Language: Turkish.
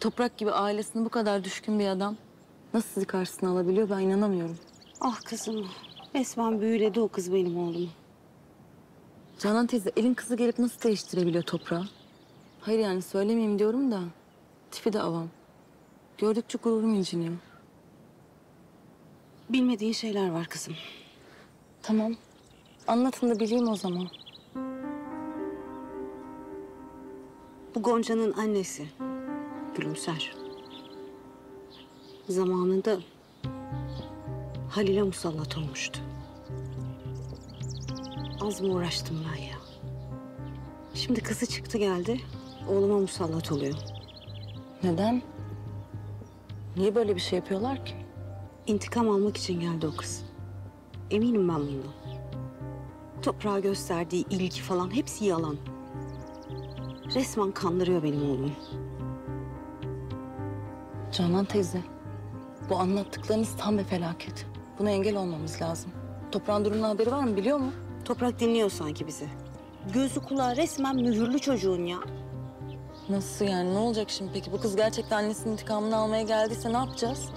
Toprak gibi ailesine bu kadar düşkün bir adam nasıl sizi karşısına alabiliyor ben inanamıyorum. Ah kızım, resmen büyüledi o kız benim oğlumu. Canan teyze elin kızı gelip nasıl değiştirebiliyor toprağı? Hayır yani söylemeyeyim diyorum da tipi de avam. Gördükçe gururum inciniyor. Bilmediğin şeyler var kızım. Tamam. Anlatın da bileyim o zaman. Bu Gonca'nın annesi, Gülümser. Zamanında Halil'e musallat olmuştu. Az mı uğraştım ben ya? Şimdi kızı çıktı geldi, oğluma musallat oluyor. Neden? Niye böyle bir şey yapıyorlar ki? İntikam almak için geldi o kız. Eminim ben bundan. Toprağa gösterdiği ilgi falan hepsi yalan. Resmen kandırıyor benim oğlumu. Canan teyze, bu anlattıklarınız tam bir felaket. Buna engel olmamız lazım. Toprağın durumundan haberi var mı, biliyor mu? Toprak dinliyor sanki bizi. Gözü kulağı resmen mühürlü çocuğun ya. Nasıl yani, ne olacak şimdi peki? Bu kız gerçekten annesinin intikamını almaya geldiyse ne yapacağız?